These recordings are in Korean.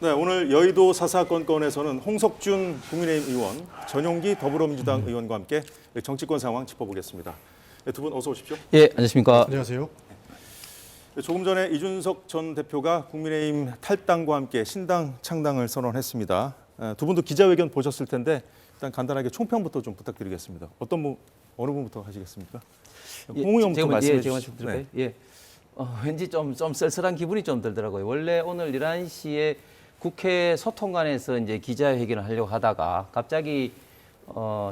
네, 오늘 여의도 사사건건에서는 홍석준 국민의힘 의원, 전용기 더불어민주당 의원과 함께 정치권 상황 짚어보겠습니다. 네, 두 분 어서 오십시오. 예, 안녕하십니까. 안녕하세요. 네, 조금 전에 이준석 전 대표가 국민의힘 탈당과 함께 신당 창당을 선언했습니다. 두 분도 기자회견 보셨을 텐데 일단 간단하게 총평부터 좀 부탁드리겠습니다. 어느 분부터 하시겠습니까? 홍 의원부터 말씀해 주시죠. 네. 예. 왠지 좀 쓸쓸한 기분이 좀 들더라고요. 원래 오늘 11시에 국회 소통관에서 이제 기자회견을 하려고 하다가 갑자기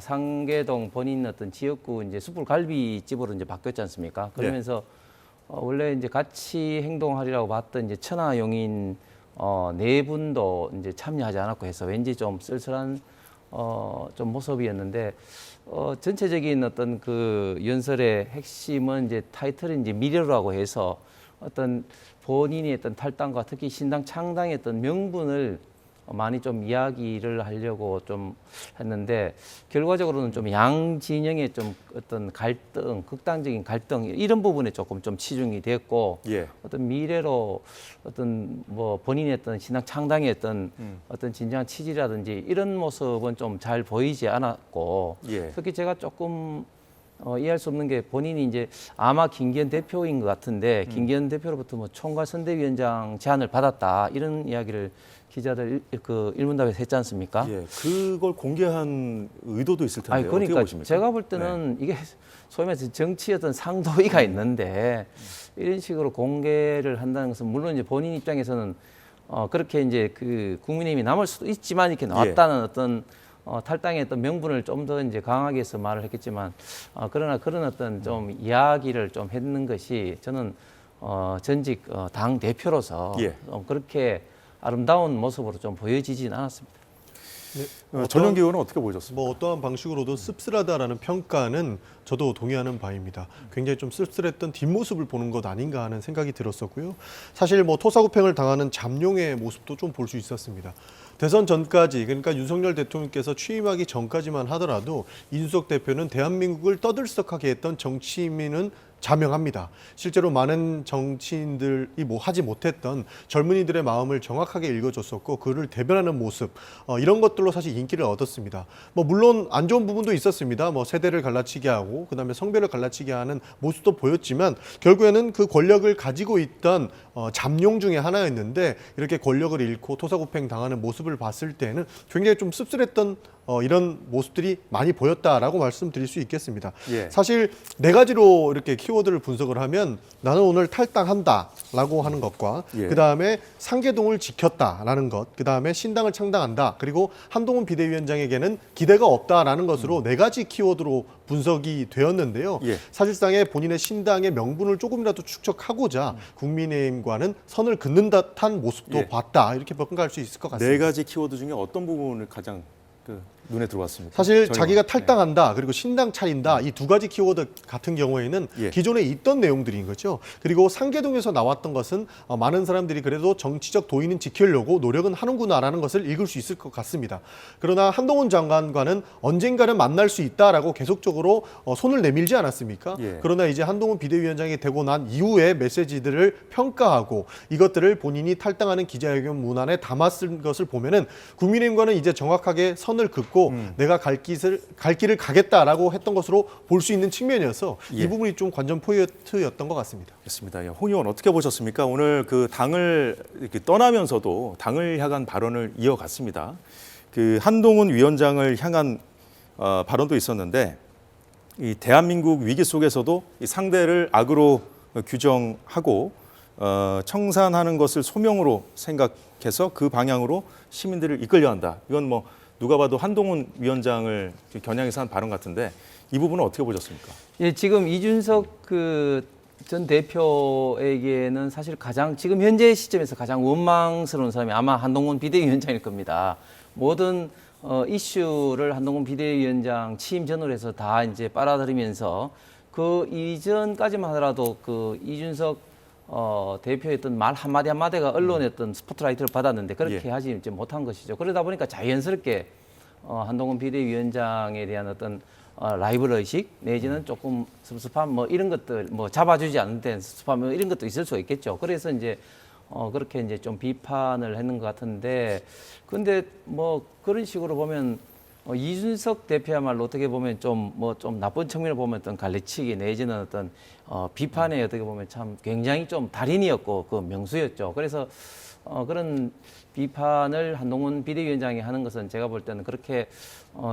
상계동 본인 어떤 지역구 이제 숯불 갈비집으로 이제 바뀌었지 않습니까? 그러면서 원래 이제 같이 행동하리라고 봤던 이제 천하용인 네 분도 이제 참여하지 않았고 해서 왠지 좀 쓸쓸한 좀 모습이었는데 전체적인 어떤 그 연설의 핵심은 이제 타이틀은 이제 미래로라고 해서 어떤 본인이 했던 탈당과 특히 신당 창당의 어떤 명분을 많이 좀 이야기를 하려고 좀 했는데 결과적으로는 좀 양진영의 좀 어떤 갈등, 극단적인 갈등 이런 부분에 조금 좀 치중이 됐고 어떤 미래로 어떤 뭐 본인이 했던 신당 창당의 어떤 진정한 취지라든지 이런 모습은 좀 잘 보이지 않았고 특히 제가 조금 이해할 수 없는 게 본인이 이제 아마 김기현 대표인 것 같은데 김기현 대표로부터 뭐 총괄 선대위원장 제안을 받았다 이런 이야기를 기자들 그 일문답에서 했지 않습니까? 예, 그걸 공개한 의도도 있을 텐데요. 그러니까 어떻게 보십니까? 제가 볼 때는 이게 소위 말해서 정치의 어떤 상도위가 있는데 이런 식으로 공개를 한다는 것은 물론 이제 본인 입장에서는 그렇게 이제 그 국민의힘이 남을 수도 있지만 이렇게 나왔다는 어떤 탈당의 어떤 명분을 좀 더 이제 강하게 해서 말을 했겠지만 그러나 그런 어떤 좀 이야기를 좀 했는 것이 저는 전직 당 대표로서 그렇게 아름다운 모습으로 좀 보여지지는 않았습니다. 전용기 의원은 어떻게 보셨습니까? 뭐 어떠한 방식으로도 씁쓸하다라는 평가는 저도 동의하는 바입니다. 굉장히 좀 씁쓸했던 뒷모습을 보는 것 아닌가 하는 생각이 들었었고요. 사실 뭐 토사구팽을 당하는 잠룡의 모습도 좀 볼 수 있었습니다. 대선 전까지 그러니까 윤석열 대통령께서 취임하기 전까지만 하더라도 이준석 대표는 대한민국을 떠들썩하게 했던 정치인은 자명합니다. 실제로 많은 정치인들이 뭐 하지 못했던 젊은이들의 마음을 정확하게 읽어줬었고 그를 대변하는 모습 이런 것들로 사실 인기를 얻었습니다. 뭐 물론 안 좋은 부분도 있었습니다. 뭐 세대를 갈라치게 하고 그다음에 성별을 갈라치게 하는 모습도 보였지만 결국에는 그 권력을 가지고 있던 잠룡 중에 하나였는데 이렇게 권력을 잃고 토사구팽 당하는 모습을 봤을 때는 굉장히 좀 씁쓸했던 이런 모습들이 많이 보였다라고 말씀드릴 수 있겠습니다. 사실 네 가지로 이렇게 키워드를 분석을 하면 나는 오늘 탈당한다라고 하는 것과 그다음에 상계동을 지켰다라는 것, 그다음에 신당을 창당한다, 그리고 한동훈 비대위원장에게는 기대가 없다라는 것으로 네 가지 키워드로 분석이 되었는데요. 사실상의 본인의 신당의 명분을 조금이라도 축적하고자 국민의힘과는 선을 긋는 듯한 모습도 봤다, 이렇게 평가할 수 있을 것 같습니다. 네 가지 키워드 중에 어떤 부분을 가장 눈에 들어왔습니다. 사실 자기가 탈당한다 그리고 신당 차린다 이 두 가지 키워드 같은 경우에는 기존에 있던 내용들인 거죠. 그리고 상계동에서 나왔던 것은 많은 사람들이 그래도 정치적 도인은 지키려고 노력은 하는구나라는 것을 읽을 수 있을 것 같습니다. 그러나 한동훈 장관과는 언젠가는 만날 수 있다라고 계속적으로 손을 내밀지 않았습니까? 그러나 이제 한동훈 비대위원장이 되고 난 이후의 메시지들을 평가하고 이것들을 본인이 탈당하는 기자회견 문안에 담았을 것을 보면은 국민의힘과는 이제 정확하게 선을 긋고 내가 갈 길을 가겠다라고 했던 것으로 볼 수 있는 측면이어서 이 부분이 좀 관전 포인트였던 것 같습니다. 그렇습니다. 홍 의원 어떻게 보셨습니까? 오늘 그 당을 이렇게 떠나면서도 당을 향한 발언을 이어갔습니다. 그 한동훈 위원장을 향한 발언도 있었는데 이 대한민국 위기 속에서도 이 상대를 악으로 규정하고 청산하는 것을 소명으로 생각해서 그 방향으로 시민들을 이끌려 한다. 이건 뭐 누가 봐도 한동훈 위원장을 겨냥해서 한 발언 같은데 이 부분은 어떻게 보셨습니까? 지금 이준석 전 대표에게는 사실 가장 지금 현재 시점에서 가장 원망스러운 사람이 아마 한동훈 비대위원장일 겁니다. 모든 이슈를 한동훈 비대위원장 취임 전후로 해서 다 이제 빨아들이면서 그 이전까지만 하더라도 그 이준석 대표의 어떤 말 한마디 한마디가 언론의 어떤 스포트라이트를 받았는데 그렇게 하지 못한 것이죠. 그러다 보니까 자연스럽게 한동훈 비대위원장에 대한 어떤 라이벌 의식 내지는 조금 섭섭함 뭐 이런 것들 뭐 잡아주지 않는 데 섭섭함 뭐 이런 것도 있을 수 있겠죠. 그래서 이제 그렇게 이제 좀 비판을 했는 것 같은데, 근데 뭐 그런 식으로 보면 이준석 대표야말로 어떻게 보면 좀 나쁜 측면을 보면 어떤 갈래치기 내지는 어떤 비판에 어떻게 보면 참 굉장히 좀 달인이었고 그 명수였죠. 그래서 그런 비판을 한동훈 비대위원장이 하는 것은 제가 볼 때는 그렇게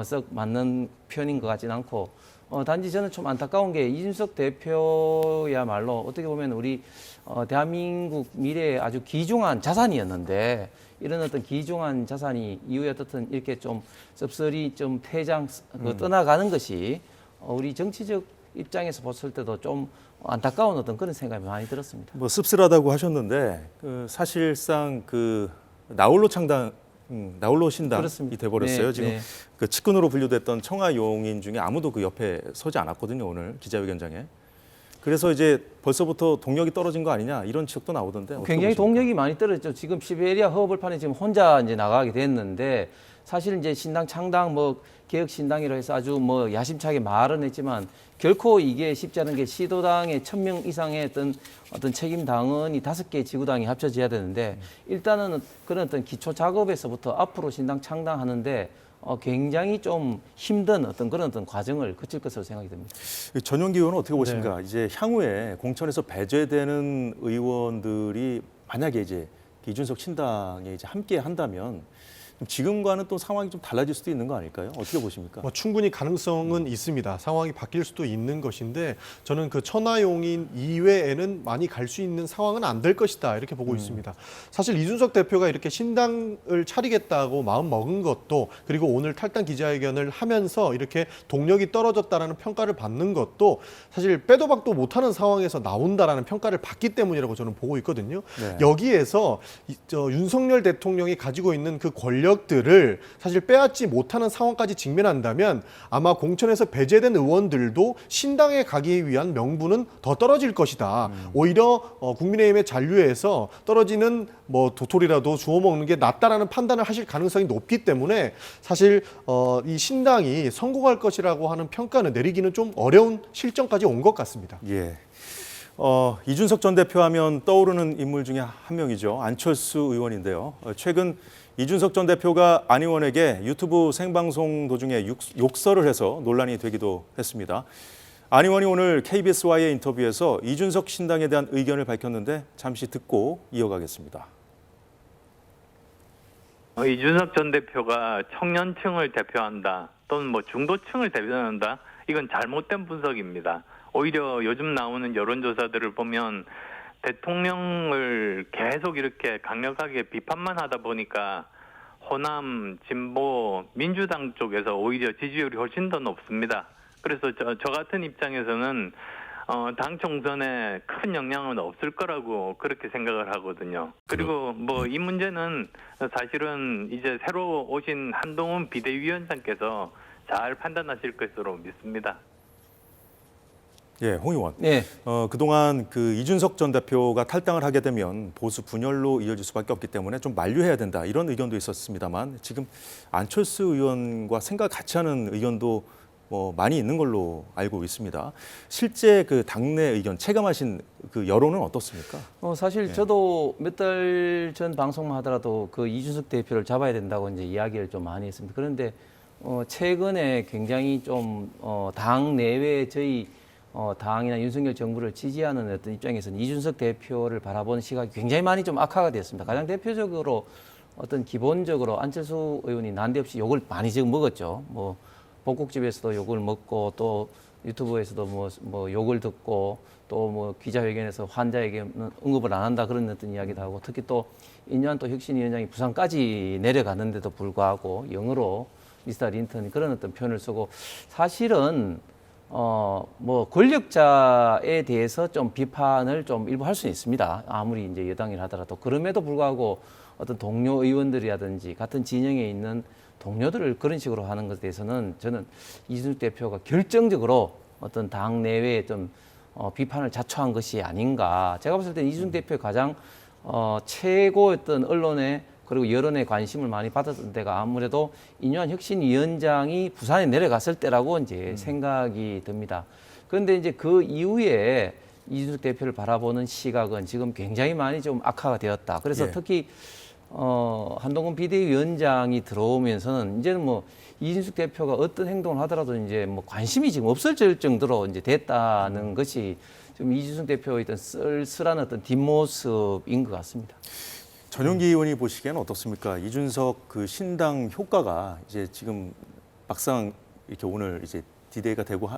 썩 맞는 표현인 것 같지는 않고, 단지 저는 좀 안타까운 게 이준석 대표야말로 어떻게 보면 우리 대한민국 미래의 아주 귀중한 자산이었는데, 이런 어떤 귀중한 자산이 이후에 어떻든 이렇게 좀 씁쓸히 좀 떠나가는 것이 우리 정치적 입장에서 봤을 때도 좀 안타까운 어떤 그런 생각이 많이 들었습니다. 뭐 씁쓸하다고 하셨는데 사실상 그 나홀로 신당이 그렇습니다. 돼버렸어요. 네, 지금 네. 그 측근으로 분류됐던 청와용인 중에 아무도 그 옆에 서지 않았거든요. 오늘 기자회견장에. 그래서 이제 벌써부터 동력이 떨어진 거 아니냐 이런 지적도 나오던데. 어떻게 굉장히 보십니까? 동력이 많이 떨어졌죠. 지금 시베리아 허벌판에 지금 혼자 이제 나가게 됐는데, 사실 이제 신당 창당 뭐 개혁 신당이라 해서 아주 뭐 야심차게 말은 했지만 결코 이게 쉽지 않은 게, 시도당에 1000명 이상의 어떤 책임 당원이 5개 지구당이 합쳐져야 되는데, 일단은 그런 어떤 기초 작업에서부터 앞으로 신당 창당하는데 굉장히 좀 힘든 그런 과정을 거칠 것으로 생각이 듭니다. 전용기 의원은 어떻게 보십니까? 이제 향후에 공천에서 배제되는 의원들이 만약에 이제 이준석 신당에 이제 함께 한다면 지금과는 또 상황이 좀 달라질 수도 있는 거 아닐까요? 어떻게 보십니까? 뭐 충분히 가능성은 있습니다. 상황이 바뀔 수도 있는 것인데, 저는 그 천하용인 이외에는 많이 갈 수 있는 상황은 안 될 것이다, 이렇게 보고 있습니다. 사실 이준석 대표가 이렇게 신당을 차리겠다고 마음 먹은 것도, 그리고 오늘 탈당 기자회견을 하면서 이렇게 동력이 떨어졌다라는 평가를 받는 것도 사실 빼도 박도 못하는 상황에서 나온다라는 평가를 받기 때문이라고 저는 보고 있거든요. 네. 여기에서 윤석열 대통령이 가지고 있는 그 권력들을 사실 빼앗지 못하는 상황까지 직면한다면 아마 공천에서 배제된 의원들도 신당에 가기 위한 명분은 더 떨어질 것이다. 오히려 국민의힘의 잔류에서 떨어지는 뭐 도토리라도 주워 먹는 게 낫다라는 판단을 하실 가능성이 높기 때문에 사실 이 신당이 성공할 것이라고 하는 평가는 내리기는 좀 어려운 실정까지 온 것 같습니다. 예. 이준석 전 대표 하면 떠오르는 인물 중에 한 명이죠. 안철수 의원인데요. 최근 이준석 전 대표가 안 의원에게 유튜브 생방송 도중에 욕설을 해서 논란이 되기도 했습니다. 안 의원이 오늘 KBS와의 인터뷰에서 이준석 신당에 대한 의견을 밝혔는데 잠시 듣고 이어가겠습니다. 이준석 전 대표가 청년층을 대표한다 또는 뭐 중도층을 대표한다, 이건 잘못된 분석입니다. 오히려 요즘 나오는 여론조사들을 보면 대통령을 계속 이렇게 강력하게 비판만 하다 보니까 호남, 진보, 민주당 쪽에서 오히려 지지율이 훨씬 더 높습니다. 그래서 저 같은 입장에서는 당 총선에 큰 영향은 없을 거라고 그렇게 생각을 하거든요. 그리고 뭐 이 문제는 사실은 이제 새로 오신 한동훈 비대위원장께서 잘 판단하실 것으로 믿습니다. 예, 홍 의원. 네. 그동안 그 이준석 전 대표가 탈당을 하게 되면 보수 분열로 이어질 수밖에 없기 때문에 좀 만류해야 된다, 이런 의견도 있었습니다만 지금 안철수 의원과 생각 같이 하는 의견도 뭐 많이 있는 걸로 알고 있습니다. 실제 그 당내 의견 체감하신 그 여론은 어떻습니까? 사실 저도 몇 달 전 방송만 하더라도 그 이준석 대표를 잡아야 된다고 이제 이야기를 좀 많이 했습니다. 그런데 최근에 굉장히 좀 당 내외 저희 당이나 윤석열 정부를 지지하는 어떤 입장에서는 이준석 대표를 바라보는 시각이 굉장히 많이 좀 악화가 되었습니다. 가장 대표적으로 어떤 기본적으로 안철수 의원이 난데없이 욕을 많이 지금 먹었죠. 뭐 복국집에서도 욕을 먹고, 또 유튜브에서도 뭐 욕을 듣고, 또 뭐 기자회견에서 환자에게 응급을 안 한다 그런 어떤 이야기도 하고, 특히 또 인류한 또 혁신위원장이 부산까지 내려갔는데도 불구하고 영어로 미스터 린턴이 그런 어떤 표현을 쓰고, 사실은 뭐 권력자에 대해서 좀 비판을 좀 일부 할 수 있습니다. 아무리 이제 여당이라 하더라도. 그럼에도 불구하고 어떤 동료 의원들이라든지 같은 진영에 있는 동료들을 그런 식으로 하는 것에 대해서는 저는 이준석 대표가 결정적으로 어떤 당 내외에 좀 비판을 자초한 것이 아닌가. 제가 봤을 때 이준석 대표의 가장 최고였던 언론에 그리고 여론의 관심을 많이 받았던 데가 아무래도 인유한 혁신위원장이 부산에 내려갔을 때라고 이제 생각이 듭니다. 그런데 이제 그 이후에 이준석 대표를 바라보는 시각은 지금 굉장히 많이 좀 악화가 되었다. 그래서 예. 특히 한동훈 비대위원장이 들어오면서는 이제는 뭐 이준석 대표가 어떤 행동을 하더라도 이제 뭐 관심이 지금 없어질 정도로 이제 됐다는 것이 좀 이준석 대표의 어떤 쓸쓸한 어떤 뒷모습인 것 같습니다. 전용기 의원이 보시기에는 어떻습니까? 이준석 그 신당 효과가 이제 지금 막상 이렇게 오늘 이제 디데이가 되고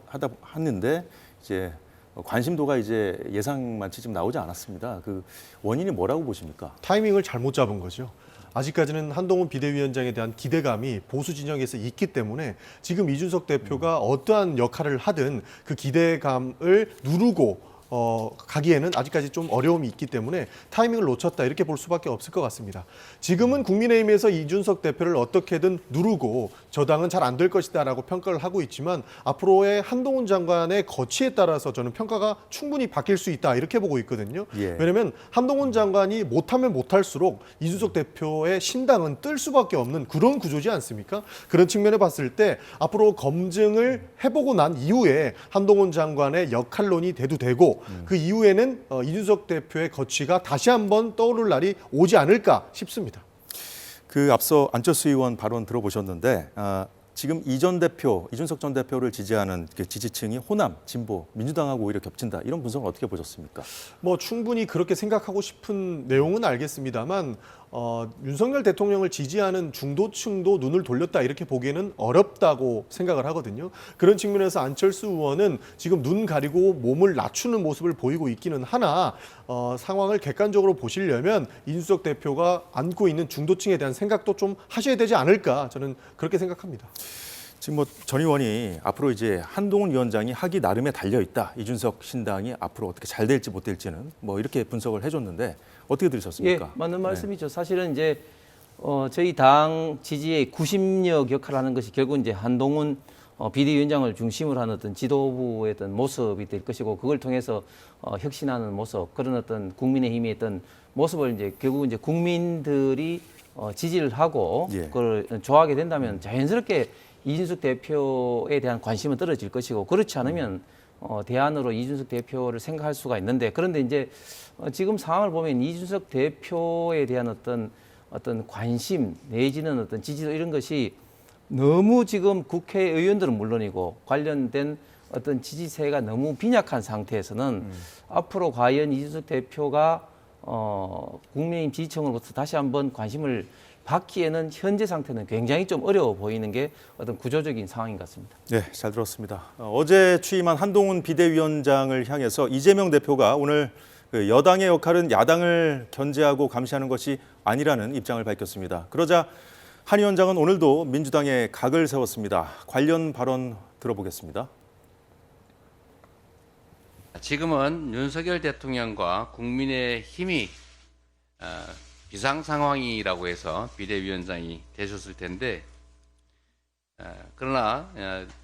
하는데 이제 관심도가 이제 예상만치 지금 나오지 않았습니다. 그 원인이 뭐라고 보십니까? 타이밍을 잘못 잡은 거죠. 아직까지는 한동훈 비대위원장에 대한 기대감이 보수 진영에서 있기 때문에 지금 이준석 대표가 어떠한 역할을 하든 그 기대감을 누르고 가기에는 아직까지 좀 어려움이 있기 때문에 타이밍을 놓쳤다 이렇게 볼 수밖에 없을 것 같습니다. 지금은 국민의힘에서 이준석 대표를 어떻게든 누르고 저당은 잘 안 될 것이다라고 평가를 하고 있지만 앞으로의 한동훈 장관의 거취에 따라서 저는 평가가 충분히 바뀔 수 있다 이렇게 보고 있거든요. 예. 왜냐하면 한동훈 장관이 못하면 못할수록 이준석 대표의 신당은 뜰 수밖에 없는 그런 구조지 않습니까? 그런 측면에 봤을 때 앞으로 검증을 해보고 난 이후에 한동훈 장관의 역할론이 대두되고 그 이후에는 이준석 대표의 거취가 다시 한번 떠오를 날이 오지 않을까 싶습니다. 그 앞서 안철수 의원 발언 들어보셨는데 지금 이준석 전 대표를 지지하는 그 지지층이 호남, 진보, 민주당하고 오히려 겹친다. 이런 분석은 어떻게 보셨습니까? 뭐 충분히 그렇게 생각하고 싶은 내용은 알겠습니다만 윤석열 대통령을 지지하는 중도층도 눈을 돌렸다 이렇게 보기에는 어렵다고 생각을 하거든요. 그런 측면에서 안철수 의원은 지금 눈 가리고 몸을 낮추는 모습을 보이고 있기는 하나 상황을 객관적으로 보시려면 이준석 대표가 안고 있는 중도층에 대한 생각도 좀 하셔야 되지 않을까 저는 그렇게 생각합니다. 지금 뭐 전 의원이 앞으로 이제 한동훈 위원장이 하기 나름에 달려 있다. 이준석 신당이 앞으로 어떻게 잘 될지 못 될지는 뭐 이렇게 분석을 해줬는데 어떻게 들으셨습니까? 예, 맞는 말씀이죠. 사실은 이제 저희 당 지지의 구심력 역할을 하는 것이 결국 이제 한동훈 비대위원장을 중심으로 하는 어떤 지도부의 어떤 모습이 될 것이고 그걸 통해서 혁신하는 모습 그런 어떤 국민의힘의 어떤 모습을 이제 결국 이제 국민들이 지지를 하고 예. 그걸 좋아하게 된다면 자연스럽게 이준석 대표에 대한 관심은 떨어질 것이고 그렇지 않으면 대안으로 이준석 대표를 생각할 수가 있는데 그런데 이제 지금 상황을 보면 이준석 대표에 대한 어떤 관심 내지는 어떤 지지도 이런 것이 너무 지금 국회의원들은 물론이고 관련된 어떤 지지세가 너무 빈약한 상태에서는 앞으로 과연 이준석 대표가 국민의힘 지지층으로부터 다시 한번 관심을 받기에는 현재 상태는 굉장히 좀 어려워 보이는 게 어떤 구조적인 상황인 것 같습니다. 네, 잘 들었습니다. 어제 취임한 한동훈 비대위원장을 향해서 이재명 대표가 오늘 그 여당의 역할은 야당을 견제하고 감시하는 것이 아니라는 입장을 밝혔습니다. 그러자 한 위원장은 오늘도 민주당에 각을 세웠습니다. 관련 발언 들어보겠습니다. 지금은 윤석열 대통령과 국민의힘이 비상 상황이라고 해서 비대위원장이 되셨을 텐데 그러나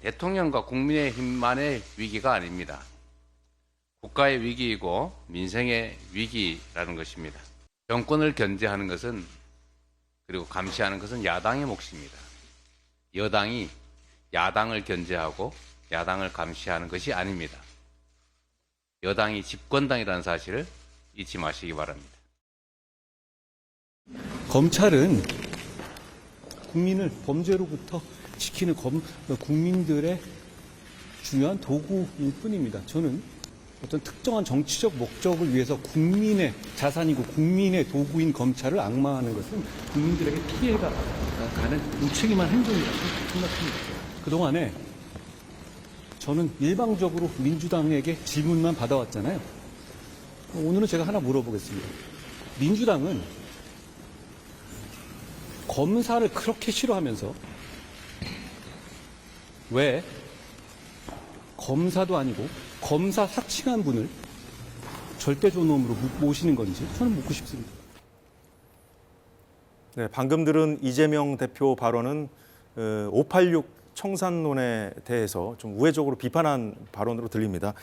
대통령과 국민의힘만의 위기가 아닙니다. 국가의 위기이고 민생의 위기라는 것입니다. 정권을 견제하는 것은 그리고 감시하는 것은 야당의 몫입니다. 여당이 야당을 견제하고 야당을 감시하는 것이 아닙니다. 여당이 집권당이라는 사실을 잊지 마시기 바랍니다. 검찰은 국민을 범죄로부터 지키는 국민들의 중요한 도구일 뿐입니다. 저는 어떤 특정한 정치적 목적을 위해서 국민의 자산이고 국민의 도구인 검찰을 악마하는 것은 국민들에게 피해가 가는 무책임한 행동이라고 생각합니다. 그동안에 저는 일방적으로 민주당에게 질문만 받아왔잖아요. 오늘은 제가 하나 물어보겠습니다. 민주당은 검사를 그렇게 싫어하면서 왜 검사도 아니고 검사 사칭한 분을 절대존엄으로 모시는 건지 저는 묻고 싶습니다. 네, 방금 들은 이재명 대표 발언은 586 청산론에 대해서 좀 우회적으로 비판한 발언으로 들립니다.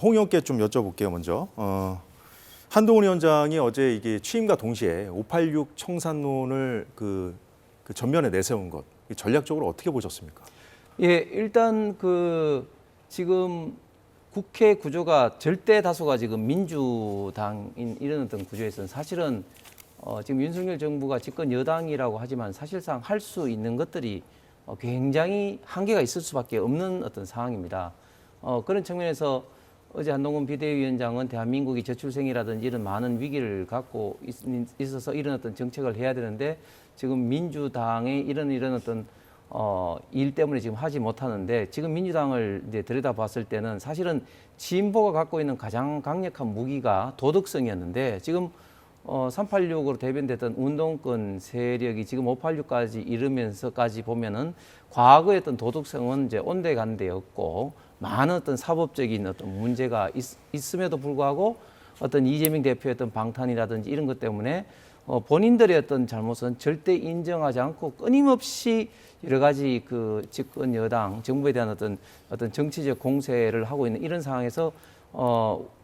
홍 의원께 좀 여쭤볼게요, 먼저. 한동훈 위원장이 어제 이게 취임과 동시에 586 청산론을 그 전면에 내세운 것, 전략적으로 어떻게 보셨습니까? 예, 일단 지금 국회 구조가 절대 다수가 지금 민주당인 이런 어떤 구조에서는 사실은 지금 윤석열 정부가 집권 여당이라고 하지만 사실상 할 수 있는 것들이 굉장히 한계가 있을 수밖에 없는 어떤 상황입니다. 그런 측면에서 어제 한동훈 비대위원장은 대한민국이 저출생이라든지 이런 많은 위기를 갖고 있어서 이런 어떤 정책을 해야 되는데 지금 민주당의 이런 어떤 일 때문에 지금 하지 못하는데 지금 민주당을 이제 들여다봤을 때는 사실은 진보가 갖고 있는 가장 강력한 무기가 도덕성이었는데 지금 386으로 대변됐던 운동권 세력이 지금 586까지 이르면서까지 보면은 과거의 어떤 도덕성은 이제 온데간데였고 많은 어떤 사법적인 어떤 문제가 있음에도 불구하고 어떤 이재명 대표의 어떤 방탄이라든지 이런 것 때문에 본인들의 어떤 잘못은 절대 인정하지 않고 끊임없이 여러 가지 그 집권 여당 정부에 대한 어떤 정치적 공세를 하고 있는 이런 상황에서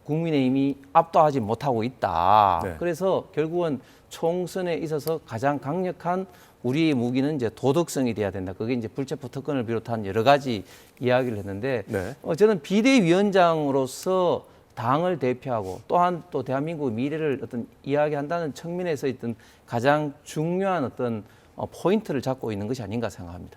국민의힘이 압도하지 못하고 있다. 네. 그래서 결국은 총선에 있어서 가장 강력한 우리의 무기는 이제 도덕성이 돼야 된다. 그게 이제 불체포 특권을 비롯한 여러 가지 이야기를 했는데 네. 저는 비대위원장으로서 당을 대표하고 또한 또 대한민국의 미래를 어떤 이야기한다는 측면에서 있던 가장 중요한 어떤 포인트를 잡고 있는 것이 아닌가 생각합니다.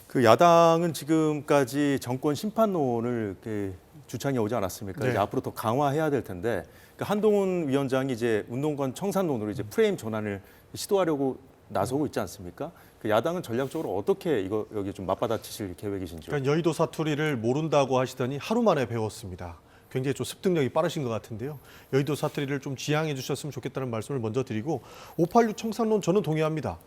그 야당은 지금까지 정권 심판론을 이렇게 주창해 오지 않았습니까? 네. 이제 앞으로 더 강화해야 될 텐데 그 한동훈 위원장이 이제 운동권 청산론으로 이제 프레임 전환을 시도하려고 나서고 있지 않습니까? 그 야당은 전략적으로 어떻게 이거 여기 좀 맞받아치실 계획이신지요? 그러니까 여의도 사투리를 모른다고 하시더니 하루 만에 배웠습니다. 굉장히 좀 습득력이 빠르신 것 같은데요. 여의도 사투리를 좀 지양해 주셨으면 좋겠다는 말씀을 먼저 드리고 586 청산론 저는 동의합니다.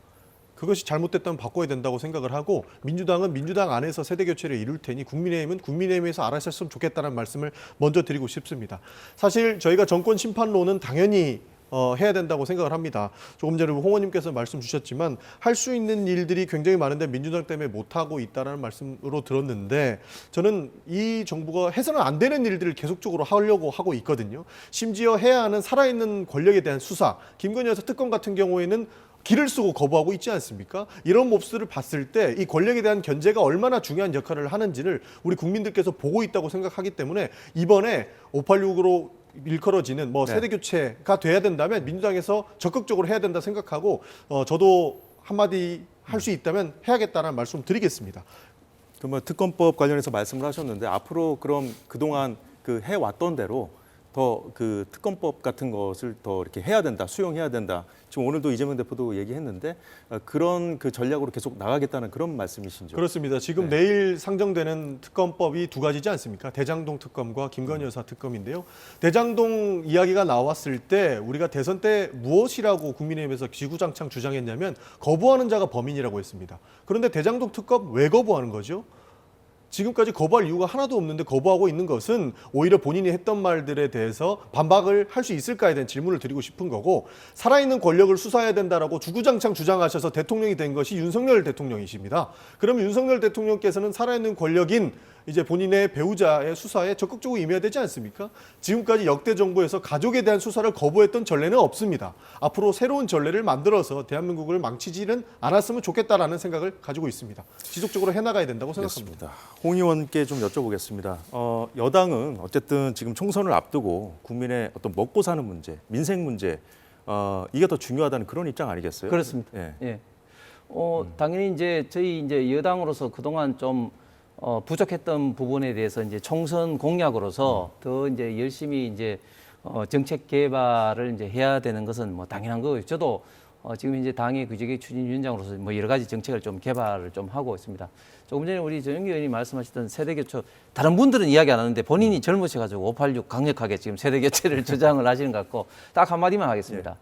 그것이 잘못됐다면 바꿔야 된다고 생각을 하고 민주당은 민주당 안에서 세대 교체를 이룰 테니 국민의힘은 국민의힘에서 알아서 했으면 좋겠다는 말씀을 먼저 드리고 싶습니다. 사실 저희가 정권 심판론은 당연히 해야 된다고 생각을 합니다. 조금 전에 홍 의원님께서 말씀 주셨지만 할 수 있는 일들이 굉장히 많은데 민주당 때문에 못하고 있다는 말씀으로 들었는데 저는 이 정부가 해서는 안 되는 일들을 계속적으로 하려고 하고 있거든요. 심지어 해야 하는 살아있는 권력에 대한 수사, 김건희 여사 특검 같은 경우에는 길을 쓰고 거부하고 있지 않습니까? 이런 몹쓸을 봤을 때 이 권력에 대한 견제가 얼마나 중요한 역할을 하는지를 우리 국민들께서 보고 있다고 생각하기 때문에 이번에 586으로 일컬어지는 뭐 네. 세대 교체가 돼야 된다면 민주당에서 적극적으로 해야 된다 생각하고 저도 한마디 할 수 있다면 해야겠다는 말씀 드리겠습니다. 그 뭐 특검법 관련해서 말씀을 하셨는데 앞으로 그럼 그동안 그 해왔던 대로 더 그 특검법 같은 것을 더 이렇게 해야 된다, 수용해야 된다. 지금 오늘도 이재명 대표도 얘기했는데 그런 그 전략으로 계속 나가겠다는 그런 말씀이신죠? 그렇습니다. 지금 네. 내일 상정되는 특검법이 두 가지지 않습니까? 대장동 특검과 김건희 여사 특검인데요. 대장동 이야기가 나왔을 때 우리가 대선 때 무엇이라고 국민의힘에서 지구장창 주장했냐면 거부하는 자가 범인이라고 했습니다. 그런데 대장동 특검 왜 거부하는 거죠? 지금까지 거부할 이유가 하나도 없는데 거부하고 있는 것은 오히려 본인이 했던 말들에 대해서 반박을 할 수 있을까에 대한 질문을 드리고 싶은 거고 살아있는 권력을 수사해야 된다라고 주구장창 주장하셔서 대통령이 된 것이 윤석열 대통령이십니다. 그러면 윤석열 대통령께서는 살아있는 권력인 이제 본인의 배우자의 수사에 적극적으로 임해야 되지 않습니까? 지금까지 역대 정부에서 가족에 대한 수사를 거부했던 전례는 없습니다. 앞으로 새로운 전례를 만들어서 대한민국을 망치지는 않았으면 좋겠다라는 생각을 가지고 있습니다. 지속적으로 해나가야 된다고 생각합니다. 알겠습니다. 홍 의원께 좀 여쭤보겠습니다. 여당은 어쨌든 지금 총선을 앞두고 국민의 어떤 먹고 사는 문제, 민생 문제 이게 더 중요하다는 그런 입장 아니겠어요? 그렇습니다. 예. 예. 당연히 이제 저희 이제 여당으로서 그동안 좀 부족했던 부분에 대해서 이제 총선 공약으로서 더 이제 열심히 이제 정책 개발을 이제 해야 되는 것은 뭐 당연한 거고요. 저도 지금 이제 당의 규제개 추진위원장으로서 뭐 여러 가지 정책을 좀 개발을 좀 하고 있습니다. 조금 전에 우리 정영기 의원이 말씀하셨던 세대 교체, 다른 분들은 이야기 안 하는데 본인이 젊으셔가지고 586 강력하게 지금 세대 교체를 주장을 하시는 것 같고 딱 한마디만 하겠습니다.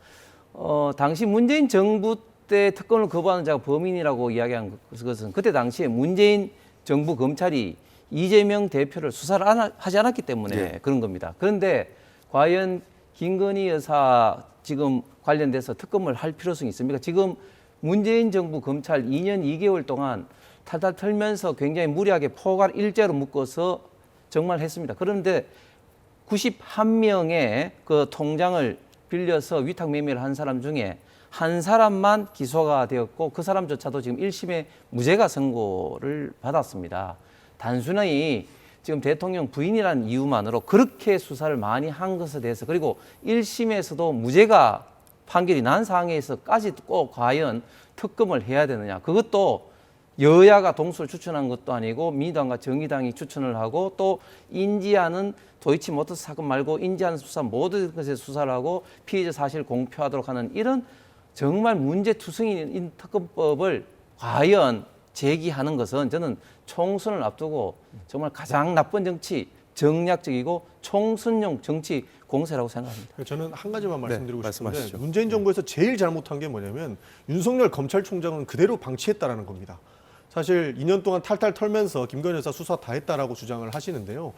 당시 문재인 정부 때 특검을 거부하는 자가 범인이라고 이야기한 것은 그때 당시에 문재인 정부 검찰이 이재명 대표를 수사를 하지 않았기 때문에 예. 그런 겁니다. 그런데 과연 김건희 여사 지금 관련돼서 특검을 할 필요성이 있습니까? 지금 문재인 정부 검찰 2년 2개월 동안 탈탈 털면서 굉장히 무리하게 포괄 일제로 묶어서 정말 했습니다. 그런데 91명의 그 통장을 빌려서 위탁 매매를 한 사람 중에 한 사람만 기소가 되었고 그 사람조차도 지금 1심에 무죄가 선고를 받았습니다. 단순히 지금 대통령 부인이라는 이유만으로 그렇게 수사를 많이 한 것에 대해서 그리고 1심에서도 무죄가 판결이 난 상황에서까지 꼭 과연 특검을 해야 되느냐. 그것도 여야가 동수를 추천한 것도 아니고 민주당과 정의당이 추천을 하고 또 인지하는 도이치모터스 사건 말고 인지하는 수사 모든 것에 수사를 하고 피의자 사실 공표하도록 하는 이런 정말 문제투성이인 특검법을 과연 제기하는 것은 저는 총선을 앞두고 정말 가장 나쁜 정치, 정략적이고 총선용 정치 공세라고 생각합니다. 저는 한 가지만 말씀드리고 네, 싶은데 말씀하시죠. 문재인 정부에서 제일 잘못한 게 뭐냐면 윤석열 검찰총장은 그대로 방치했다라는 겁니다. 사실 2년 동안 탈탈 털면서 김건희 여사 수사 다 했다라고 주장을 하시는데요.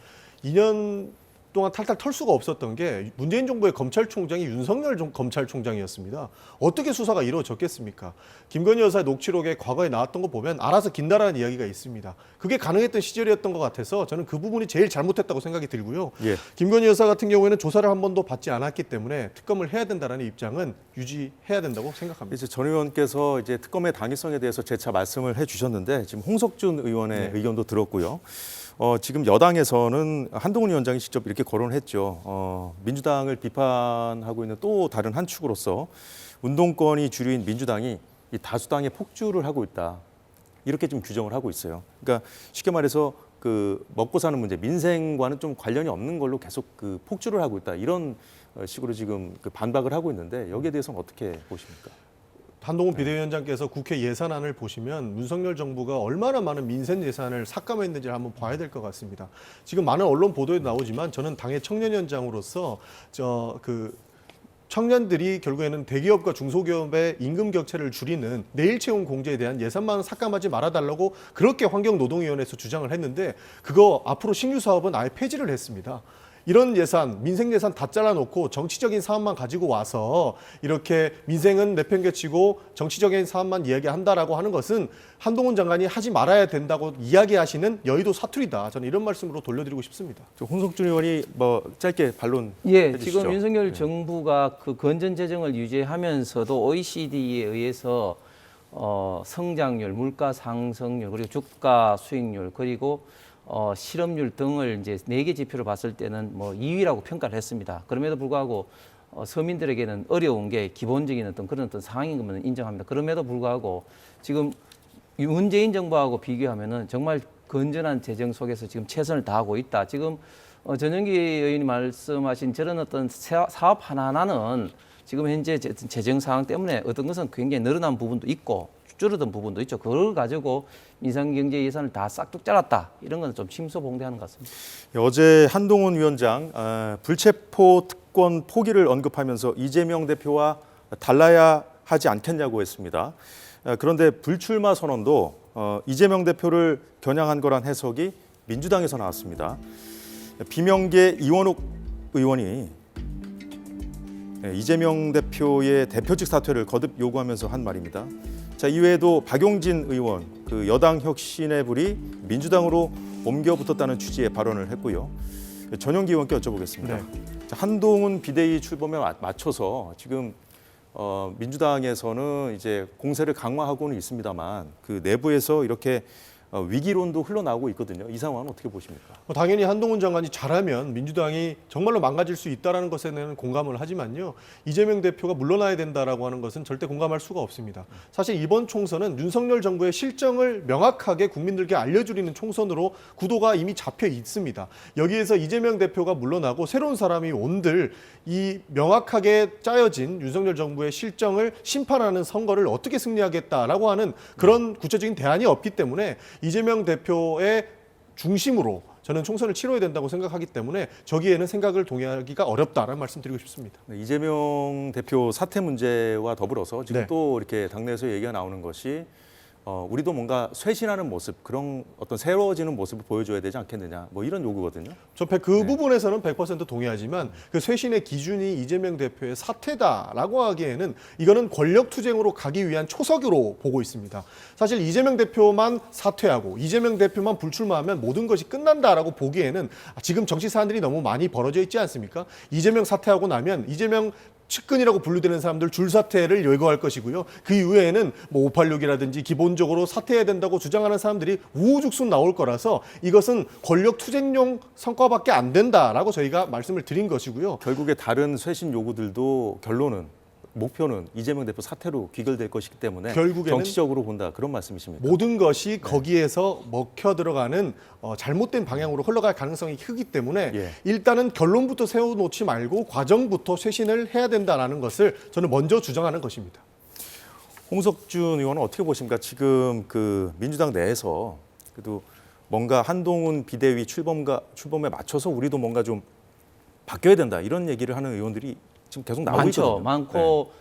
2년 동안 탈탈 털 수가 없었던 게 문재인 정부의 검찰총장이 윤석열 검찰총장이었습니다. 어떻게 수사가 이루어졌겠습니까? 김건희 여사의 녹취록에 과거에 나왔던 거 보면 알아서 긴다라는 이야기가 있습니다. 그게 가능했던 시절이었던 것 같아서 저는 그 부분이 제일 잘못했다고 생각이 들고요. 예. 김건희 여사 같은 경우에는 조사를 한 번도 받지 않았기 때문에 특검을 해야 된다라는 입장은 유지해야 된다고 생각합니다. 이제 전 의원께서 이제 특검의 당위성에 대해서 재차 말씀을 해주셨는데 지금 홍석준 의원의 의견도 들었고요. 지금 여당에서는 한동훈 위원장이 직접 이렇게 거론을 했죠. 민주당을 비판하고 있는 또 다른 한 축으로서 운동권이 주류인 민주당이 이 다수당의 폭주를 하고 있다. 이렇게 좀 규정을 하고 있어요. 그러니까 쉽게 말해서 그 먹고 사는 문제, 민생과는 좀 관련이 없는 걸로 계속 그 폭주를 하고 있다. 이런 식으로 지금 그 반박을 하고 있는데 여기에 대해서는 어떻게 보십니까? 한동훈 비대위원장께서 국회 예산안을 보시면 윤석열 정부가 얼마나 많은 민생 예산을 삭감했는지를 한번 봐야 될 것 같습니다. 지금 많은 언론 보도에 나오지만 저는 당의 청년위원장으로서 청년들이 결국에는 대기업과 중소기업의 임금 격차를 줄이는 내일 채용 공제에 대한 예산만 삭감하지 말아달라고 그렇게 환경노동위원회에서 주장을 했는데 그거 앞으로 신규 사업은 아예 폐지를 했습니다. 이런 예산, 민생 예산 다 잘라놓고 정치적인 사업만 가지고 와서 이렇게 민생은 내팽개치고 정치적인 사업만 이야기한다라고 하는 것은 한동훈 장관이 하지 말아야 된다고 이야기하시는 여의도 사투리다. 저는 이런 말씀으로 돌려드리고 싶습니다. 홍석준 의원이 뭐 짧게 반론 예, 해주시죠. 지금 윤석열 정부가 그 건전 재정을 유지하면서도 OECD에 의해서 성장률, 물가 상승률, 그리고 주가 수익률, 그리고 실업률 등을 이제 4개 지표를 봤을 때는 뭐 2위라고 평가를 했습니다. 그럼에도 불구하고 서민들에게는 어려운 게 기본적인 그런 상황인 것은 인정합니다. 그럼에도 불구하고 지금 문재인 정부하고 비교하면은 정말 건전한 재정 속에서 지금 최선을 다하고 있다. 지금 전영기 의원이 말씀하신 저런 어떤 사업 하나하나는 지금 현재 재정 상황 때문에 어떤 것은 굉장히 늘어난 부분도 있고 줄어든 부분도 있죠. 그걸 가지고 민생경제 예산을 다 싹둑 잘랐다. 이런 건 좀 심소봉대하는 것 같습니다. 어제 한동훈 위원장 불체포 특권 포기를 언급하면서 이재명 대표와 달라야 하지 않겠냐고 했습니다. 그런데 불출마 선언도 이재명 대표를 겨냥한 거란 해석이 민주당에서 나왔습니다. 비명계 이원욱 의원이 이재명 대표의 대표직 사퇴를 거듭 요구하면서 한 말입니다. 자, 이외에도 박용진 의원, 그 여당 혁신의 불이 민주당으로 옮겨 붙었다는 취지의 발언을 했고요. 전용기 의원께 여쭤보겠습니다. 네. 자, 한동훈 비대위 출범에 맞춰서 지금 민주당에서는 이제 공세를 강화하고는 있습니다만 그 내부에서 이렇게 위기론도 흘러나오고 있거든요. 이 상황은 어떻게 보십니까? 당연히 한동훈 장관이 잘하면 민주당이 정말로 망가질 수 있다는 것에 대한 공감을 하지만요. 이재명 대표가 물러나야 된다라고 하는 것은 절대 공감할 수가 없습니다. 사실 이번 총선은 윤석열 정부의 실정을 명확하게 국민들께 알려주리는 총선으로 구도가 이미 잡혀 있습니다. 여기에서 이재명 대표가 물러나고 새로운 사람이 온들 이 명확하게 짜여진 윤석열 정부의 실정을 심판하는 선거를 어떻게 승리하겠다라고 하는 그런 구체적인 대안이 없기 때문에 이재명 대표의 중심으로 저는 총선을 치러야 된다고 생각하기 때문에 저기에는 생각을 동의하기가 어렵다라는 말씀 드리고 싶습니다. 네, 이재명 대표 사퇴 문제와 더불어서 지금 네. 또 이렇게 당내에서 얘기가 나오는 것이 우리도 뭔가 쇄신하는 모습, 그런 어떤 새로워지는 모습을 보여줘야 되지 않겠느냐, 뭐 이런 요구거든요. 저 그 부분에서는 100% 동의하지만 그 쇄신의 기준이 이재명 대표의 사퇴다라고 하기에는 이거는 권력 투쟁으로 가기 위한 초석으로 보고 있습니다. 사실 이재명 대표만 사퇴하고 이재명 대표만 불출마하면 모든 것이 끝난다라고 보기에는 지금 정치 사안들이 너무 많이 벌어져 있지 않습니까? 이재명 사퇴하고 나면 이재명 측근이라고 분류되는 사람들 줄 사퇴를 요구할 것이고요. 그 이후에는 뭐 586이라든지 기본적으로 사퇴해야 된다고 주장하는 사람들이 우후죽순 나올 거라서 이것은 권력 투쟁용 성과밖에 안 된다라고 저희가 말씀을 드린 것이고요. 결국에 다른 쇄신 요구들도 결론은 목표는 이재명 대표 사퇴로 귀결될 것이기 때문에 결국에는 정치적으로 본다 그런 말씀이십니까? 모든 것이 거기에서 먹혀 들어가는 잘못된 방향으로 흘러갈 가능성이 크기 때문에 예. 일단은 결론부터 세워놓지 말고 과정부터 쇄신을 해야 된다는 것을 저는 먼저 주장하는 것입니다. 홍석준 의원은 어떻게 보십니까? 지금 그 민주당 내에서 그래도 뭔가 한동훈 비대위 출범에 맞춰서 우리도 뭔가 좀 바뀌어야 된다 이런 얘기를 하는 의원들이 지금 계속 나오고 많죠. 있거든요. 많고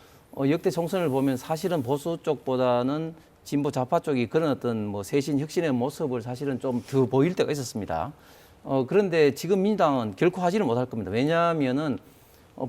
역대 총선을 보면 사실은 보수 쪽보다는 진보 좌파 쪽이 그런 어떤 뭐 쇄신 혁신의 모습을 사실은 좀 더 보일 때가 있었습니다. 그런데 지금 민주당은 결코 하지를 못할 겁니다. 왜냐하면은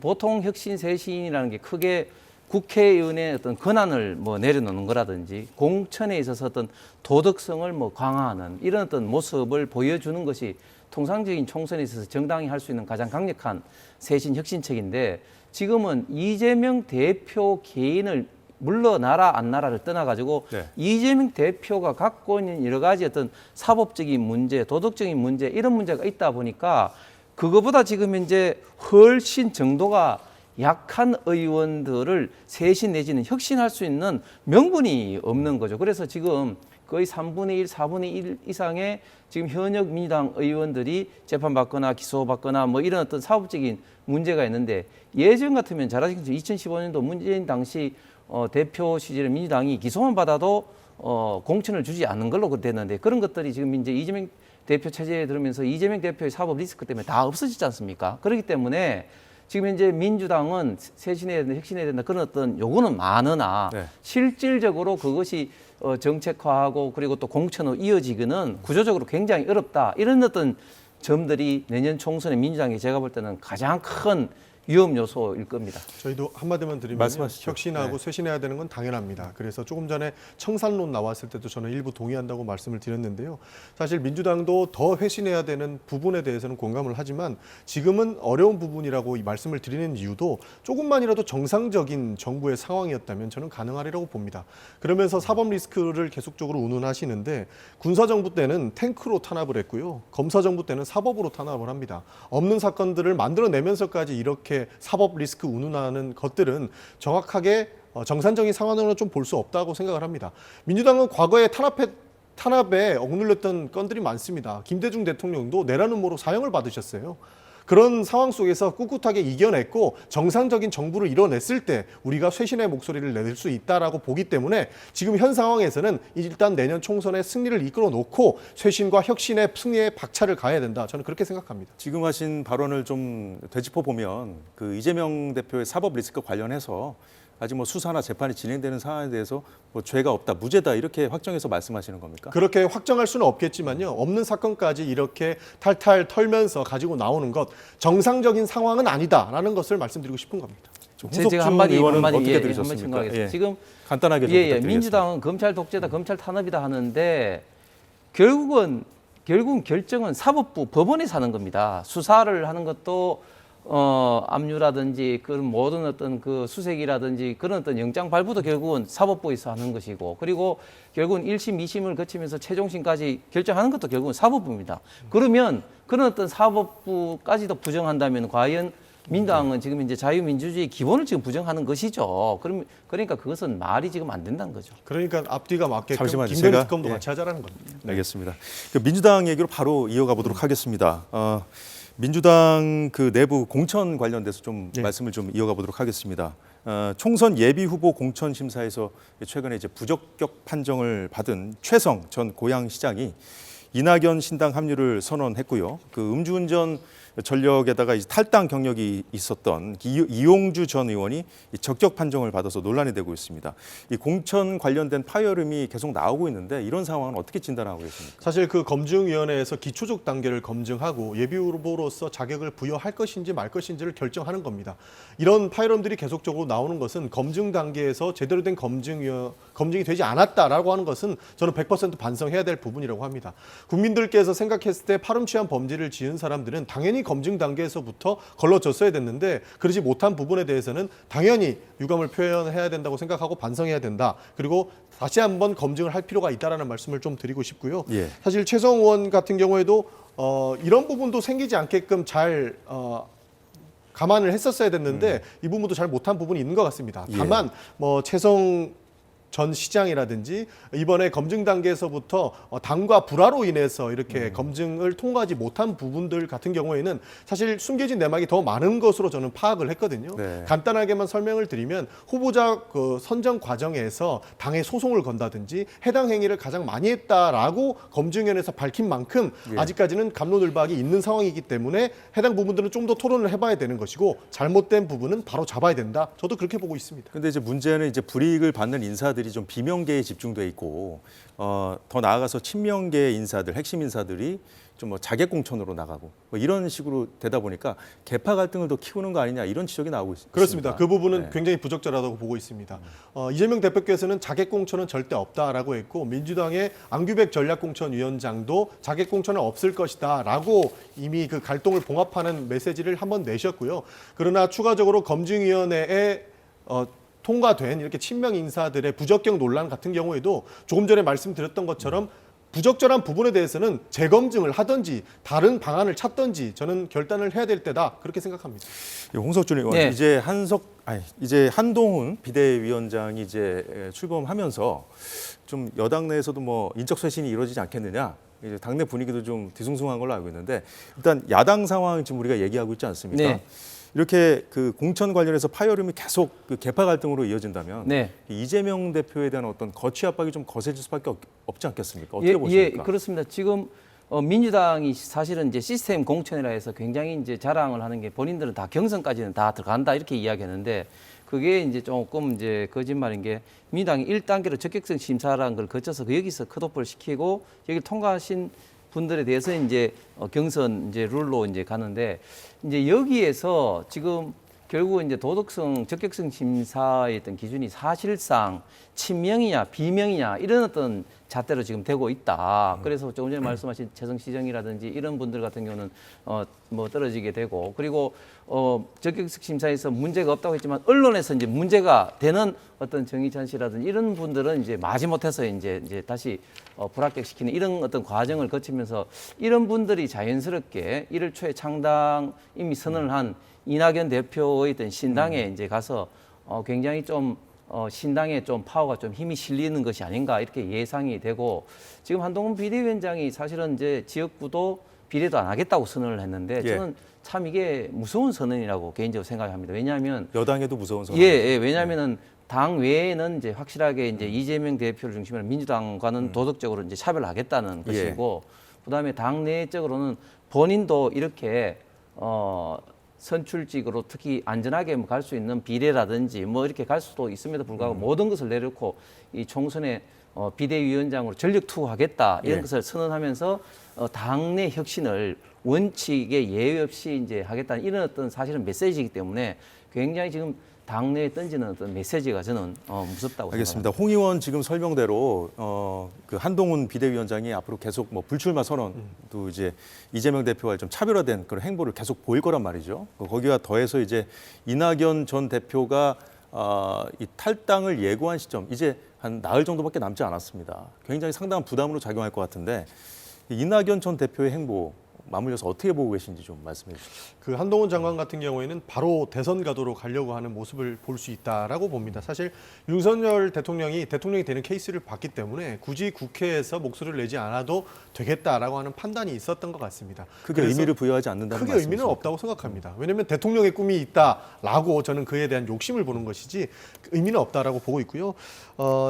보통 혁신 쇄신이라는 게 크게 국회의원의 어떤 권한을 뭐 내려놓는 거라든지 공천에 있어서 어떤 도덕성을 뭐 강화하는 이런 어떤 모습을 보여주는 것이 통상적인 총선에 있어서 정당이 할 수 있는 가장 강력한 쇄신 혁신책인데 지금은 이재명 대표 개인을 물러나라 안 나라를 떠나가지고 네. 이재명 대표가 갖고 있는 여러 가지 어떤 사법적인 문제, 도덕적인 문제 이런 문제가 있다 보니까 그거보다 지금 현재 훨씬 정도가 약한 의원들을 쇄신 내지는 혁신할 수 있는 명분이 없는 거죠. 그래서 지금 거의 3분의 1, 4분의 1 이상의 지금 현역 민주당 의원들이 재판받거나 기소받거나 뭐 이런 어떤 사법적인 문제가 있는데 예전 같으면 잘 아시겠죠. 2015년도 문재인 당시 대표 시절에 민주당이 기소만 받아도 공천을 주지 않는 걸로 됐는데 그런 것들이 지금 이제 이재명 대표 체제에 들으면서 이재명 대표의 사법 리스크 때문에 다 없어지지 않습니까? 그렇기 때문에 지금 현재 민주당은 쇄신해야 된다, 혁신해야 된다 그런 어떤 요구는 많으나 네. 실질적으로 그것이 정책화하고 그리고 또 공천으로 이어지기는 구조적으로 굉장히 어렵다. 이런 어떤 점들이 내년 총선에 민주당이 제가 볼 때는 가장 큰 위험 요소일 겁니다. 저희도 한마디만 드리면 말씀하시죠. 혁신하고 네. 쇄신해야 되는 건 당연합니다. 그래서 조금 전에 청산론 나왔을 때도 저는 일부 동의한다고 말씀을 드렸는데요. 사실 민주당도 더 쇄신해야 되는 부분에 대해서는 공감을 하지만 지금은 어려운 부분이라고 이 말씀을 드리는 이유도 조금만이라도 정상적인 정부의 상황이었다면 저는 가능하리라고 봅니다. 그러면서 사법 리스크를 계속적으로 운운하시는데 군사정부 때는 탱크로 탄압을 했고요. 검사정부 때는 사법으로 탄압을 합니다. 없는 사건들을 만들어내면서까지 이렇게 사법 리스크 운운하는 것들은 정확하게 정상적인 상황으로 좀 볼 수 없다고 생각을 합니다. 민주당은 과거에 탄압에 억눌렸던 건들이 많습니다. 김대중 대통령도 내라는 모로 사형을 받으셨어요. 그런 상황 속에서 꿋꿋하게 이겨냈고 정상적인 정부를 이뤄냈을 때 우리가 쇄신의 목소리를 낼 수 있다라고 보기 때문에 지금 현 상황에서는 일단 내년 총선에 승리를 이끌어 놓고 쇄신과 혁신의 승리에 박차를 가해야 된다. 저는 그렇게 생각합니다. 지금 하신 발언을 좀 되짚어 보면 그 이재명 대표의 사법 리스크 관련해서 아직 뭐 수사나 재판이 진행되는 상황에 대해서 뭐 죄가 없다, 무죄다 이렇게 확정해서 말씀하시는 겁니까? 그렇게 확정할 수는 없겠지만요. 없는 사건까지 이렇게 탈탈 털면서 가지고 나오는 것 정상적인 상황은 아니다라는 것을 말씀드리고 싶은 겁니다. 제가 한마디 어떻게 한번 들으셨습니까? 생각하겠습니다. 예. 지금 간단하게 좀 부탁드리겠습니다. 민주당은 검찰 독재다, 검찰 탄압이다 하는데 결국은 결정은 사법부, 법원에서 하는 겁니다. 수사를 하는 것도 압류라든지 그런 모든 어떤 그 수색이라든지 그런 어떤 영장 발부도 결국은 사법부에서 하는 것이고 그리고 결국은 1심, 2심을 거치면서 최종심까지 결정하는 것도 결국은 사법부입니다. 그러면 그런 어떤 사법부까지도 부정한다면 과연 민주당은 지금 이제 자유민주주의 기본을 지금 부정하는 것이죠. 그러니까 그것은 말이 지금 안 된다는 거죠. 그러니까 앞뒤가 맞게끔 잠시만요. 김건희 제가, 특검도 예. 같이 하자라는 겁니다. 알겠습니다. 그 민주당 얘기로 바로 이어가 보도록 하겠습니다. 민주당 그 내부 공천 관련돼서 좀 말씀을 좀 이어가 보도록 하겠습니다. 총선 예비 후보 공천 심사에서 최근에 이제 부적격 판정을 받은 최성 전 고양시장이 이낙연 신당 합류를 선언했고요. 그 음주운전 전력에다가 이제 탈당 경력이 있었던 이용주 전 의원이 적격 판정을 받아서 논란이 되고 있습니다. 이 공천 관련된 파열음이 계속 나오고 있는데 이런 상황은 어떻게 진단하고 계십니까? 사실 그 검증위원회에서 기초적 단계를 검증하고 예비 후보로서 자격을 부여할 것인지 말 것인지를 결정하는 겁니다. 이런 파열음들이 계속적으로 나오는 것은 검증 단계에서 제대로 된 검증이 되지 않았다라고 하는 것은 저는 100% 반성해야 될 부분이라고 합니다. 국민들께서 생각했을 때 파렴치한 범죄를 지은 사람들은 당연히 검증 단계에서부터 걸러졌어야 됐는데 그러지 못한 부분에 대해서는 당연히 유감을 표현해야 된다고 생각하고 반성해야 된다. 그리고 다시 한번 검증을 할 필요가 있다라는 말씀을 좀 드리고 싶고요. 예. 사실 최성우 의원 같은 경우에도 이런 부분도 생기지 않게끔 잘 감안을 했었어야 됐는데 이 부분도 잘 못한 부분이 있는 것 같습니다. 다만 뭐 최성 전 시장이라든지 이번에 검증 단계에서부터 당과 불화로 인해서 이렇게 검증을 통과하지 못한 부분들 같은 경우에는 사실 숨겨진 내막이 더 많은 것으로 저는 파악을 했거든요. 네. 간단하게만 설명을 드리면 후보자 그 선정 과정에서 당에 소송을 건다든지 해당 행위를 가장 많이 했다라고 검증위원회에서 밝힌 만큼 아직까지는 갑론을박이 있는 상황이기 때문에 해당 부분들은 좀 더 토론을 해봐야 되는 것이고 잘못된 부분은 바로 잡아야 된다. 저도 그렇게 보고 있습니다. 근데 이제 문제는 이제 불이익을 받는 인사들이 좀 비명계에 집중돼 있고 더 나아가서 친명계 인사들, 핵심 인사들이 좀 뭐 자객 공천으로 나가고 뭐 이런 식으로 되다 보니까 계파 갈등을 더 키우는 거 아니냐 이런 지적이 나오고 있습니다. 그렇습니다. 그 부분은 네. 굉장히 부적절하다고 보고 있습니다. 이재명 대표께서는 자객공천은 절대 없다라고 했고 민주당의 안규백 전략공천위원장도 자객공천은 없을 것이다라고 이미 그 갈등을 봉합하는 메시지를 한번 내셨고요. 그러나 추가적으로 검증위원회에 통과된 이렇게 친명 인사들의 부적격 논란 같은 경우에도 조금 전에 말씀드렸던 것처럼 부적절한 부분에 대해서는 재검증을 하든지 다른 방안을 찾든지 저는 결단을 해야 될 때다 그렇게 생각합니다. 홍석준 의원 네. 이제 한동훈 비대위원장이 이제 출범하면서 좀 여당 내에서도 뭐 인적 쇄신이 이루어지지 않겠느냐. 이제 당내 분위기도 좀 뒤숭숭한 걸로 알고 있는데 일단 야당 상황 지금 우리가 얘기하고 있지 않습니까? 네. 이렇게 그 공천 관련해서 파열음이 계속 그 계파 갈등으로 이어진다면 네. 이재명 대표에 대한 어떤 거취 압박이 좀 거세질 수밖에 없지 않겠습니까? 어떻게 예, 보십니까? 그렇습니다. 지금 민주당이 사실은 이제 시스템 공천이라 해서 굉장히 이제 자랑을 하는 게 본인들은 다 경선까지는 다 들어간다 이렇게 이야기하는데 그게 이제 조금 이제 거짓말인 게 민주당이 1단계로 적격성 심사라는 걸 거쳐서 여기서 컷오프를 시키고 여기 통과하신 분들에 대해서 이제 경선 이제 룰로 이제 가는데 이제 여기에서 지금 결국 이제 도덕성 적격성 심사의 어떤 기준이 사실상 친명이냐 비명이냐 이런 어떤 잣대로 지금 되고 있다. 그래서 조금 전에 말씀하신 최성시정이라든지 이런 분들 같은 경우는 뭐 떨어지게 되고 그리고 적격성 심사에서 문제가 없다고 했지만 언론에서 이제 문제가 되는 어떤 정의찬 씨라든지 이런 분들은 이제 마지못해서 이제 다시 불합격시키는 이런 어떤 과정을 거치면서 이런 분들이 자연스럽게 1월 초에 창당 이미 선언을 한 이낙연 대표의 어떤 신당에 이제 가서 굉장히 좀 신당에 좀 파워가 좀 힘이 실리는 것이 아닌가 이렇게 예상이 되고 지금 한동훈 비대위원장이 사실은 이제 지역구도 비례도 안 하겠다고 선언을 했는데 저는 참 이게 무서운 선언이라고 개인적으로 생각합니다. 왜냐하면 여당에도 무서운 선언. 왜냐하면은 당 외에는 이제 확실하게 이제 이재명 대표를 중심으로 민주당과는 도덕적으로 이제 차별하겠다는 것이고 그다음에 당 내적으로는 본인도 이렇게 선출직으로 특히 안전하게 갈 수 있는 비례라든지 뭐 이렇게 갈 수도 있음에도 불구하고 모든 것을 내려놓고 이 총선에 비대위원장으로 전력 투구하겠다 이런 것을 선언하면서 당내 혁신을 원칙에 예외 없이 이제 하겠다는 이런 어떤 사실은 메시지이기 때문에 굉장히 지금 당내에 던지는 어떤 메시지가 저는 무섭다고 알겠습니다. 생각합니다. 홍 의원 지금 설명대로 그 한동훈 비대위원장이 앞으로 계속 뭐 불출마 선언도 이제 이재명 대표와 좀 차별화된 그런 행보를 계속 보일 거란 말이죠. 거기와 더해서 이제 이낙연 전 대표가 이 탈당을 예고한 시점 이제 한 나흘 정도밖에 남지 않았습니다. 굉장히 상당한 부담으로 작용할 것 같은데 이낙연 전 대표의 행보 마무리해서 어떻게 보고 계신지 좀 말씀해 주십시오. 그 한동훈 장관 같은 경우에는 바로 대선 가도로 가려고 하는 모습을 볼 수 있다라고 봅니다. 사실 윤석열 대통령이 되는 케이스를 봤기 때문에 굳이 국회에서 목소리를 내지 않아도 되겠다라고 하는 판단이 있었던 것 같습니다. 크게 그래서 의미를 부여하지 않는다는 크게 말씀이십니까? 의미는 없다고 생각합니다. 왜냐하면 대통령의 꿈이 있다라고 저는 그에 대한 욕심을 보는 것이지 의미는 없다라고 보고 있고요.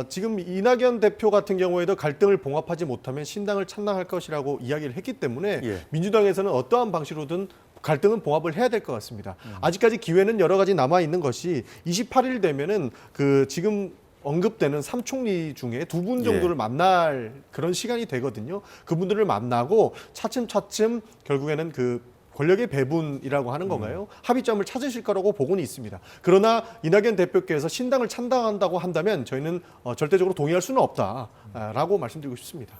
지금 이낙연 대표 같은 경우에도 갈등을 봉합하지 못하면 신당을 창당할 것이라고 이야기를 했기 때문에 민주당에서는 어떠한 방식으로든 갈등은 봉합을 해야 될 것 같습니다. 아직까지 기회는 여러 가지 남아 있는 것이 28일 되면은 그 지금 언급되는 3총리 중에 2분 정도를 만날 그런 시간이 되거든요. 그분들을 만나고 차츰차츰 결국에는 그 권력의 배분이라고 하는 건가요? 합의점을 찾으실 거라고 보고는 있습니다. 그러나 이낙연 대표께서 신당을 창당한다고 한다면 저희는 절대적으로 동의할 수는 없다라고 말씀드리고 싶습니다.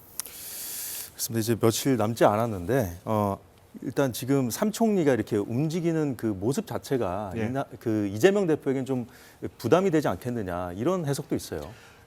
그렇습니다. 이제 며칠 남지 않았는데 일단 지금 삼 총리가 이렇게 움직이는 그 모습 자체가 예. 그 이재명 대표에겐 좀 부담이 되지 않겠느냐 이런 해석도 있어요.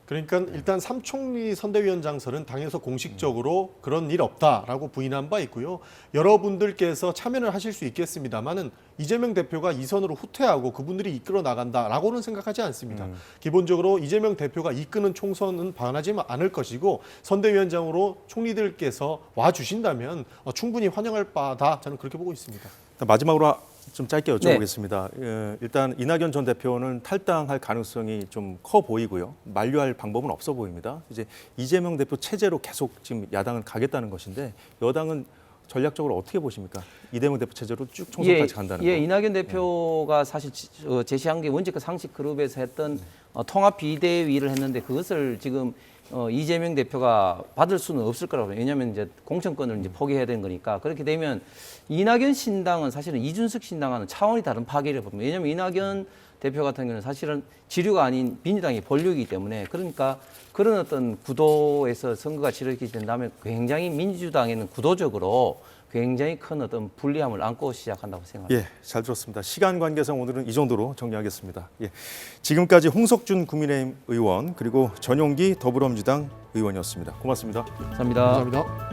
그러니까 일단 삼 총리 선대위원장설은 당에서 공식적으로 그런 일 없다라고 부인한 바 있고요. 여러분들께서 참여를 하실 수 있겠습니다만은 이재명 대표가 이 선으로 후퇴하고 그분들이 이끌어 나간다라고는 생각하지 않습니다. 기본적으로 이재명 대표가 이끄는 총선은 반하지 않을 것이고 선대위원장으로 총리들께서 와 주신다면 충분히 환영할 바다 저는 그렇게 보고 있습니다. 마지막으로 좀 짧게 여쭤보겠습니다. 일단 이낙연 전 대표는 탈당할 가능성이 좀 커 보이고요. 만류할 방법은 없어 보입니다. 이제 이재명 대표 체제로 계속 지금 야당은 가겠다는 것인데 여당은 전략적으로 어떻게 보십니까? 이재명 대표 체제로 쭉 총선까지 간다는 거. 이낙연 대표가 사실 제시한 게 원칙과 상식 그룹에서 했던 통합 비대위를 했는데 그것을 지금 이재명 대표가 받을 수는 없을 거라고. 왜냐하면 이제 공천권을 이제 포기해야 되는 거니까. 그렇게 되면 이낙연 신당은 사실은 이준석 신당과는 차원이 다른 파괴를 봅니다. 왜냐하면 이낙연 대표 같은 경우는 사실은 지류가 아닌 민주당이 본류이기 때문에 그러니까 그런 어떤 구도에서 선거가 치러지게 된다면 굉장히 민주당에는 구도적으로 굉장히 큰 어떤 불리함을 안고 시작한다고 생각합니다. 예, 잘 들었습니다. 시간 관계상 오늘은 이 정도로 정리하겠습니다. 예, 지금까지 홍석준 국민의힘 의원 그리고 전용기 더불어민주당 의원이었습니다. 고맙습니다. 감사합니다. 감사합니다.